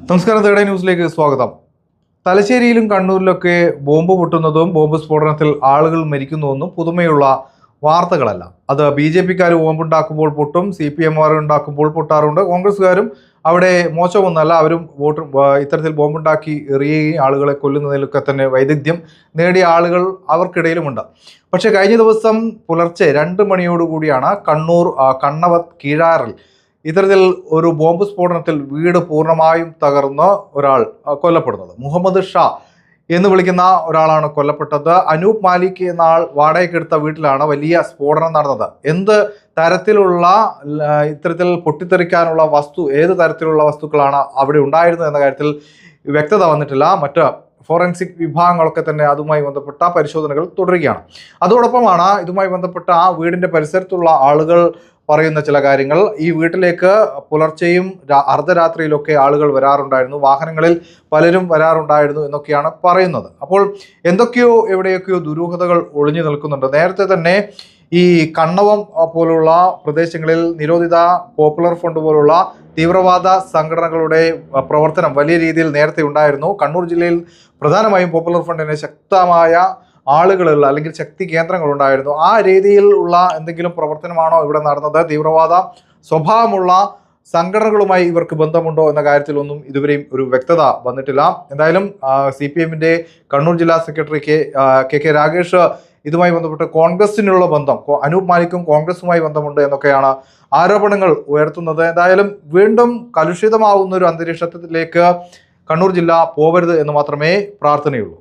നമസ്കാരം, തേടേ ന്യൂസിലേക്ക് സ്വാഗതം. തലശ്ശേരിയിലും കണ്ണൂരിലൊക്കെ ബോംബ് പൊട്ടുന്നതും ബോംബ് സ്ഫോടനത്തിൽ ആളുകൾ മരിക്കുന്നുവെന്നും പുതുമയുള്ള വാർത്തകളല്ല. അത് BJP-ക്കാർ ബോംബുണ്ടാക്കുമ്പോൾ പൊട്ടും, CPM-കാർ ഉണ്ടാക്കുമ്പോൾ പൊട്ടാറുണ്ട്. കോൺഗ്രസ്സുകാരും അവിടെ മോശമൊന്നല്ല, അവരും ഇത്തരത്തിൽ ബോംബുണ്ടാക്കി എറിയുകയും ആളുകളെ കൊല്ലുന്നതിലൊക്കെ തന്നെ വൈദഗ്ധ്യം നേടിയ ആളുകൾ അവർക്കിടയിലുമുണ്ട്. പക്ഷേ കഴിഞ്ഞ ദിവസം പുലർച്ചെ 2 മണിയോടുകൂടിയാണ് കണ്ണൂർ കണ്ണവത്ത് കീഴാറിൽ ഇത്തരത്തിൽ ഒരു ബോംബ് സ്ഫോടനത്തിൽ വീട് പൂർണ്ണമായും തകർന്ന് ഒരാൾ കൊല്ലപ്പെടുന്നത്. മുഹമ്മദ് ഷാ എന്ന് വിളിക്കുന്ന ഒരാളാണ് കൊല്ലപ്പെട്ടത്. അനൂപ് മാലിക് എന്ന ആൾ വാടകയ്ക്കെടുത്ത വീട്ടിലാണ് വലിയ സ്ഫോടനം നടന്നത്. എന്ത് തരത്തിലുള്ള ഇത്തരത്തിൽ പൊട്ടിത്തെറിക്കാനുള്ള ഏത് തരത്തിലുള്ള വസ്തുക്കളാണ് അവിടെ ഉണ്ടായിരുന്നത് എന്ന കാര്യത്തിൽ വ്യക്തത വന്നിട്ടില്ല. മറ്റ് ഫോറൻസിക് വിഭാഗങ്ങളൊക്കെ തന്നെ അതുമായി ബന്ധപ്പെട്ട പരിശോധനകൾ തുടരുകയാണ്. അതോടൊപ്പമാണ് ഇതുമായി ബന്ധപ്പെട്ട ആ വീടിൻ്റെ പരിസരത്തുള്ള ആളുകൾ പറയുന്ന ചില കാര്യങ്ങൾ. ഈ വീട്ടിലേക്ക് പുലർച്ചെയും അർദ്ധരാത്രിയിലൊക്കെ ആളുകൾ വരാറുണ്ടായിരുന്നു, വാഹനങ്ങളിൽ പലരും വരാറുണ്ടായിരുന്നു എന്നൊക്കെയാണ് പറയുന്നത്. അപ്പോൾ എന്തൊക്കെയോ എവിടെയൊക്കെയോ ദുരൂഹതകൾ ഒളിഞ്ഞു നിൽക്കുന്നുണ്ട്. നേരത്തെ തന്നെ ഈ കണ്ണവം പോലുള്ള പ്രദേശങ്ങളിൽ നിരോധിത പോപ്പുലർ ഫ്രണ്ട് പോലുള്ള തീവ്രവാദ സംഘടനകളുടെ പ്രവർത്തനം വലിയ രീതിയിൽ നേരത്തെ ഉണ്ടായിരുന്നു. കണ്ണൂർ ജില്ലയിൽ പ്രധാനമായും പോപ്പുലർ ഫ്രണ്ടിന് ശക്തമായ ആളുകളുള്ള അല്ലെങ്കിൽ ശക്തി കേന്ദ്രങ്ങളുണ്ടായിരുന്നു. ആ രീതിയിലുള്ള എന്തെങ്കിലും പ്രവർത്തനമാണോ ഇവിടെ നടന്നത്? തീവ്രവാദ സ്വഭാവമുള്ള സംഘടനകളുമായി ഇവർക്ക് ബന്ധമുണ്ടോ എന്ന കാര്യത്തിലൊന്നും ഇതുവരെയും ഒരു വ്യക്തത വന്നിട്ടില്ല. എന്തായാലും CPM-ന്റെ കണ്ണൂർ ജില്ലാ സെക്രട്ടറി കെ രാഗേഷ് ഇതുമായി ബന്ധപ്പെട്ട് കോൺഗ്രസിനുള്ള ബന്ധം, അനൂപ് മാലിക്കും കോൺഗ്രസുമായി ബന്ധമുണ്ട് എന്നൊക്കെയാണ് ആരോപണങ്ങൾ ഉയർത്തുന്നത്. എന്തായാലും വീണ്ടും കലുഷിതമാവുന്ന ഒരു അന്തരീക്ഷത്തിലേക്ക് കണ്ണൂർ ജില്ല പോകരുത് എന്ന് മാത്രമേ പ്രാർത്ഥനയുള്ളൂ.